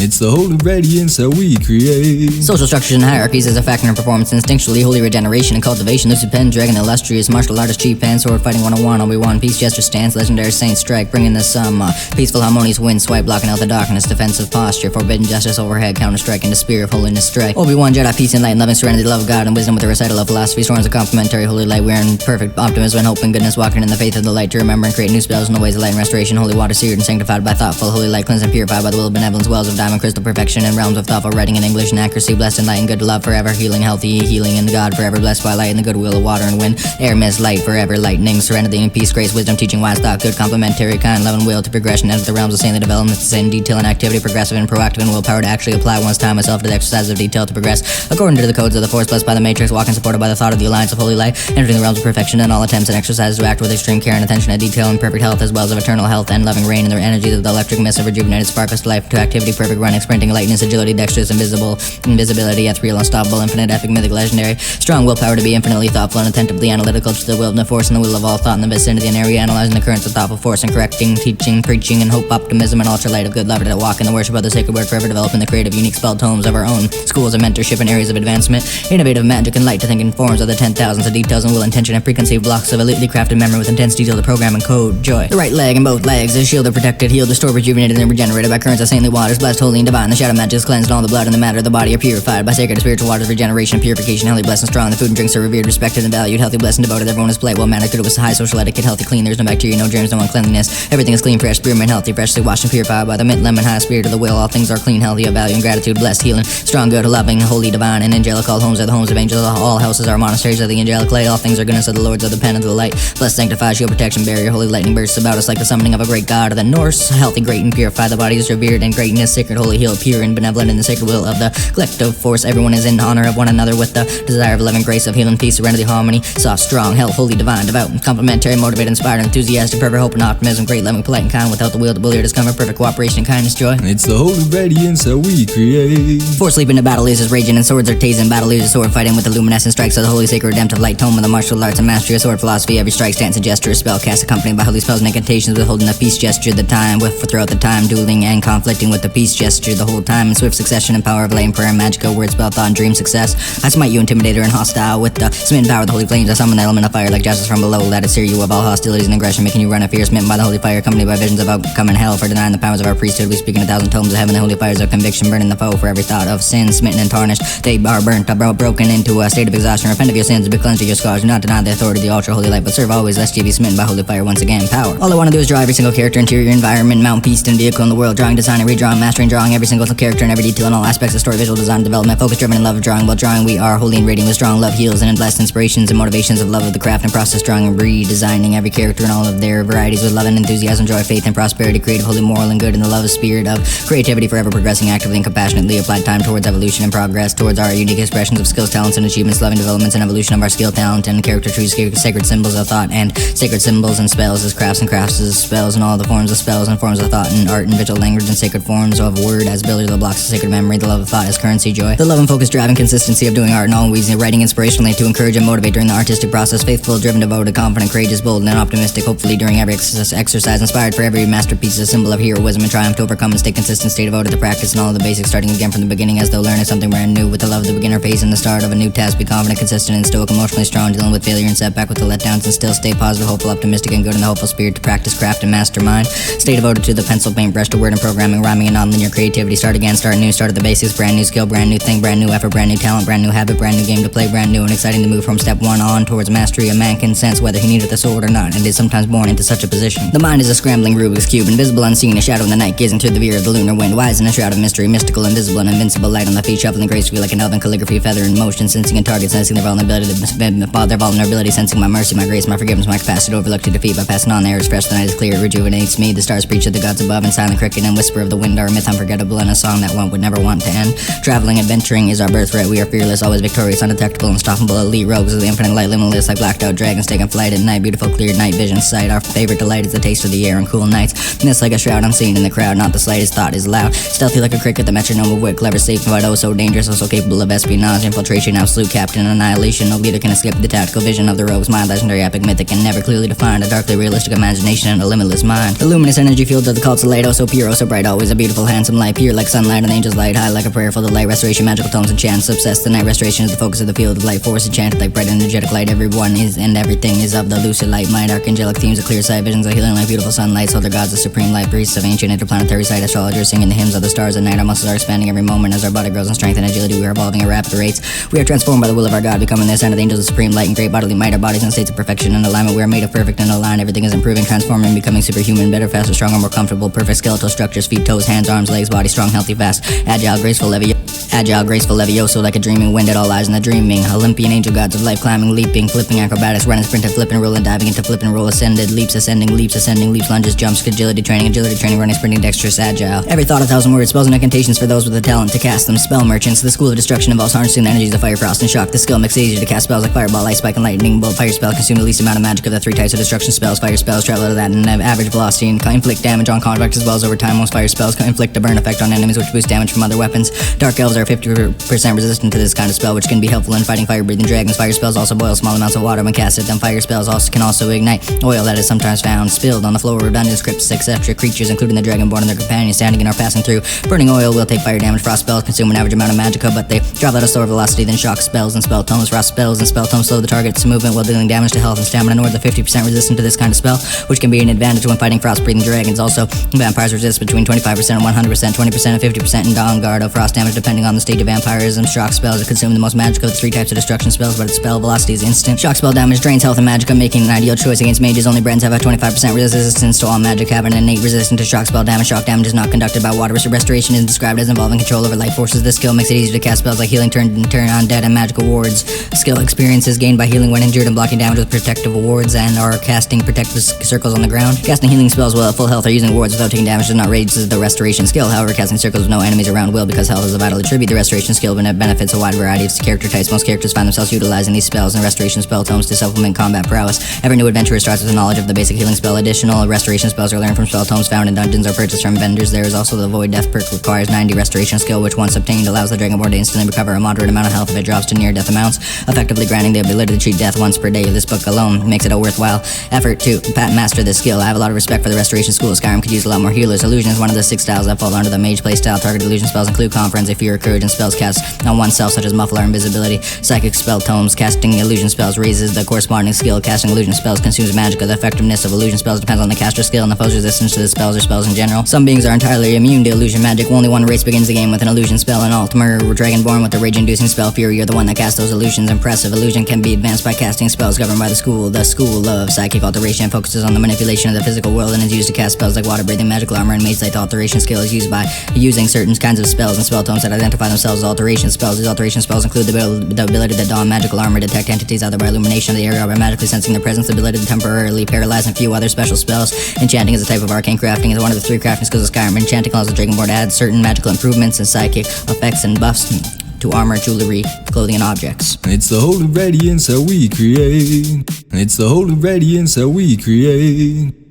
It's the holy radiance that we create. Social structures and hierarchies as a factor in performance, instinctually, holy regeneration and cultivation. Lucid pen, dragon, illustrious, martial artist, cheap pen, sword fighting 101, Obi-Wan, peace, gesture, stance, legendary saint, strike, bringing the sum, peaceful, harmonious wind, swipe, blocking out the darkness, defensive posture, forbidden justice, overhead, counter strike, into spirit of holiness, strike. Obi-Wan, Jedi, peace and light, and loving serenity, love of God and wisdom with the recital of philosophy, storms of complementary, holy light, we're in perfect optimism and hope and goodness, walking in the faith of the light to remember and create new spells in the ways of light and restoration, holy water, seared and sanctified by thoughtful, holy light, cleansed and purified by the will of benevolence, wells of diamond crystal perfection and realms of thoughtful writing in English and accuracy, blessed and light and good love forever, healing, healthy, healing in God forever, blessed by light and the goodwill of water and wind, air, mist, light forever, lightning, serenity and peace, grace, wisdom, teaching, wise thought, good, complementary, kind, love and will to progression, enter the realms of saintly development, in detail and activity, progressive and proactive and willpower to actually apply one's time and self to the exercise of detail to progress, according to the codes of the force, blessed by the matrix, walking supported by the thought of the alliance of holy light, entering the realms of perfection and all attempts and exercises to act with extreme care and attention to detail and perfect health as well as of eternal health and loving rain and their energies of the electric mist of rejuvenated sparkles to life to activity, perfect running, sprinting, lightness, agility, dexterous, invisibility, ethereal, unstoppable, infinite, epic, mythic, legendary, strong willpower to be infinitely thoughtful and attentively analytical to the will of the force and the will of all thought in the vicinity and area, analyzing the currents of thoughtful force and correcting, teaching, preaching, and hope, optimism, and ultra light of good love to walk in the worship of the sacred word, forever developing the creative, unique spelled tomes of our own schools of mentorship and areas of advancement, innovative magic and light to think in forms of the 10,000s of details and will, intention, and preconceived blocks of elitely crafted memory with intense detail to program and code, joy. The right leg and both legs is shielded, protected, healed, restored, rejuvenated, and regenerated by currents of saintly waters, blessed, holy, and divine. The shadow magic is cleansed, and all the blood and the matter of the body are purified by sacred spiritual waters, regeneration and purification, healthy, blessed, and strong. The food and drinks are revered, respected, and valued, healthy, blessed, and devoted. Everyone is polite, well-mannered, good with high social etiquette, healthy, clean. There's no bacteria, no germs, no uncleanliness. Everything is clean, fresh, spearmint, healthy, freshly washed and purified by the mint, lemon, high spirit of the will. All things are clean, healthy, of value and gratitude, blessed, healing, strong, good, loving, holy, divine, and angelic. All homes are the homes of angels. All houses are monasteries of the angelic light. All things are goodness of the lords of the pen of the light. Blessed, sanctified, shield, protection, barrier, holy lightning bursts about us like the summoning of a great god of the Norse. Healthy, great, and purified. The body is revered in greatness, sacred, holy, healed, pure, and benevolent in the sacred will of the collective force. Everyone is in honor of one another with the desire of loving grace, of healing, peace, serenity, harmony, soft, strong, health, holy, divine, devout, complementary, motivated, inspired, enthusiastic, perfect hope and optimism, great, loving, polite, and kind, without the will to bully or discomfort, perfect cooperation, kindness, joy. It's the holy radiance that we create. Force sleeping the battle is raging and swords are tasing, battle is sword fighting with the luminescent strikes of the holy sacred redemptive light tome of the martial arts and mastery of sword philosophy. Every strike, stance, and gesture is spell cast accompanied by holy spells and incantations, withholding the peace gesture the time with throughout the time, dueling and conflicting with the peace gesture the whole time in swift succession and power of light and prayer and magical word spell thought and dream success. I smite you intimidator and hostile with the smitten power of the holy flames. I summon the element of fire like justice from below, let it sear you of all hostilities and aggression, making you run a fear, smitten by the holy fire, accompanied by visions of outcome and hell for denying the powers of our priesthood. We speak in 1,000 tomes of heaven, the holy fires of conviction, burning the foe for every thought of sin, smitten and tarnished. They are burnt, broken into a state of exhaustion. Repent of your sins, be cleansed of your scars. Do not deny the authority of the ultra holy light, but serve always, lest ye be smitten by holy fire once again. Power. All I want to do is draw every single character, interior environment, mount, piece, and vehicle in the world, drawing, designing, redrawing, mastering, drawing every single character and every detail in all aspects of story, visual design, development, focus driven and love of drawing. While drawing, we are holy and radiant with strong love, heals and blessed inspirations and motivations of love of the craft and process, drawing and redesigning every character and all of their varieties with love and enthusiasm, joy, faith, and prosperity, creative, holy, moral, and good, in the love of spirit of creativity, forever progressing actively and compassionately, applied time towards evolution and progress, towards our unique expressions of skills, talents, and achievements, loving developments and evolution of our skill, talent, and character trees, sacred symbols of thought, and sacred symbols and spells as crafts and crafts as spells, and all the forms of spells and forms of thought and art and visual language and sacred forms of word as ability to the blocks of sacred memory, the love of thought as currency, joy, the love and focus, drive, and consistency of doing art, and always writing inspirationally to encourage and motivate during the artistic process, faithful, driven, devoted, confident, courageous, bold, and optimistic, hopefully during every exercise, inspired for every masterpiece, a symbol of hero, wisdom, and triumph to overcome and stay consistent, stay devoted to practice and all of the basics, starting again from the beginning as though learning something brand new, with the love of the beginner phase and the start of a new task, be confident, consistent, and stoic, emotionally strong, dealing with failure and setback with the letdowns, and still stay positive, hopeful, optimistic, and good in the hopeful spirit to practice, craft, and mastermind, stay devoted to the pencil, paintbrush, to word and programming, rhyming, and non-linear creativity, start again, start new, start at the basics, brand new skill, brand new thing, brand new effort, brand new talent, brand new habit, brand new game to play, brand new and exciting to move from step one on towards mastery. A man can sense whether he needeth the sword or not, and is sometimes born into such a position. The mind is a scrambling Rubik's Cube, invisible, unseen, a shadow in the night, gazing through the veer of the lunar wind, wise in a shroud of mystery, mystical, invisible, and invincible, light on the feet, shuffling gracefully like an elven calligraphy, feather in motion, sensing and target, sensing their vulnerability, sensing my mercy, my grace, my forgiveness, my capacity to overlook, to defeat, by passing on the air is fresh, the night is clear, it rejuvenates me, the stars preach of the gods above, and silent cricket and whisper of the wind are a myth unforgettable, and a song that one would never want to end. Traveling, adventuring is our birthright, we are fearless, always victorious, undetectable, unstoppable, elite rogues of the infinite light, limitless like blacked out dragons taking flight at night, beautiful clear night vision sight, our favorite delight is the taste of the air and cool nights, mist like a shroud unseen in the crowd, not the slightest thought is loud, stealthy like a cricket, the metronome of wit, clever, safe, but oh so dangerous, also capable of espionage, infiltration, absolute captain, annihilation, no leader can escape the tactical vision of the rogue's mind, legendary, epic, mythic, and never clearly defined, a darkly realistic imagination and a limitless mind, the luminous energy field of the cult's light, oh so pure, oh so bright, always a beautiful hand, phantom light, pure like sunlight on angel's light, high like a prayer for the light, restoration, magical tones and chants, obsessed the night, restoration is the focus of the field of light, force enchanted like bright energetic light, everyone is and everything is of the lucid light, mind, archangelic themes of clear sight, visions of healing like beautiful sunlight, so their gods, the supreme light, priests of ancient interplanetary sight, astrologers singing the hymns of the stars at night, our muscles are expanding every moment as our body grows in strength and agility, we are evolving at rapid rates, we are transformed by the will of our God, becoming the ascended angels of supreme light and great bodily might, our bodies in states of perfection and alignment, we are made of perfect and aligned, everything is improving, transforming, becoming superhuman, better, faster, stronger, more comfortable, perfect skeletal structures, feet, toes, hands, arms, legs, body strong, healthy, fast, agile, graceful, levioso like a dreaming wind at all eyes in the dreaming, Olympian angel gods of life, climbing, leaping, flipping, acrobatics, running, sprinting, flipping, rolling, diving into flip and roll, ascended, leaps, ascending, leaps, lunges, jumps, agility training, running, sprinting, dexterous, agile. Every thought 1,000 words, spells and incantations for those with the talent to cast them. Spell merchants, the school of destruction involves harnessing the energies of fire, frost, and shock. The skill makes it easier to cast spells like fireball, ice spike, and lightning bolt. Fire spell consume the least amount of magic of the 3 types of destruction spells. Fire spells travel at an average velocity and inflict damage on contact as well as over time. Most fire spells inflict a burn effect on enemies, which boosts damage from other weapons. Dark elves are 50% resistant to this kind of spell, which can be helpful in fighting fire-breathing dragons. Fire spells also boil small amounts of water when casted. Then fire spells can also ignite oil that is sometimes found spilled on the floor of dungeons, crypts, etc. Creatures, including the dragonborn and their companions, standing in or passing through. Burning oil will take fire damage. Frost spells consume an average amount of magicka, but they travel at a slower velocity than shock spells and spell tomes. Frost spells and spell tomes slow the target's movement while dealing damage to health and stamina. North of 50% resistant to this kind of spell, which can be an advantage when fighting frost-breathing dragons. Also, vampires resist between 25% and 100%, 20% and 50% in on guard of frost damage, depending on the stage of vampirism. Shock spells consume the most magic of the 3 types of destruction spells, but its spell velocity is instant. Shock spell damage drains health and magicka, making an ideal choice against mages. Only brands have a 25% resistance to all magic, have an innate resistance to shock spell damage. Shock damage is not conducted by water. Restoration is described as involving control over light forces. This skill makes it easier to cast spells like healing, turn undead, and magical wards. Skill experience is gained by healing when injured and blocking damage with protective wards and or casting protective circles on the ground. Casting healing spells while at full health or using wards without taking damage does not raise the restoration skill. However, casting circles with no enemies around will, because health is a vital attribute. The restoration skill benefits a wide variety of character types. Most characters find themselves utilizing these spells and restoration spell tomes to supplement combat prowess. Every new adventurer starts with a knowledge of the basic healing spell. Additional restoration spells are learned from spell tomes found in dungeons or purchased from vendors. There is also the Void Death perk, requires 90 restoration skill, which once obtained allows the dragonborn to instantly recover a moderate amount of health if it drops to near death amounts, effectively granting the ability to treat death once per day. This book alone makes it a worthwhile effort to master this skill. I have a lot of respect for the restoration school. Skyrim could use a lot more healers. Illusion is one of the 6 styles that fall under the mage playstyle. Targeted illusion spells include Calm Frenzy, Fear, Courage, and spells cast on oneself, such as Muffler, Invisibility. Psychic spell tomes. Casting illusion spells raises the corresponding skill. Casting illusion spells consumes magicka. The effectiveness of illusion spells depends on the caster skill and the foe's resistance to the spells or spells in general. Some beings are entirely immune to illusion magic. Only one race begins the game with an illusion spell. An Altmer dragonborn with the rage-inducing spell Fury. You're the one that casts those illusions. Impressive. Illusion can be advanced by casting spells governed by the school. The school of psychic alteration focuses on the manipulation of the physical world and is used to cast spells like water breathing, magical armor, and mage light. The alteration skill is used by using certain kinds of spells and spell tomes that identify themselves as alteration spells. These alteration spells include the ability to don magical armor, detect entities either by illumination of the area or by magically sensing their presence, the ability to temporarily paralyze, and a few other special spells. Enchanting is a type of arcane crafting. Is one of the 3 crafting skills of Skyrim. Enchanting allows the dragonborn to add certain magical improvements and psychic effects and buffs to armor, jewelry, clothing, and objects. It's the holy radiance that we create. It's the holy radiance that we create.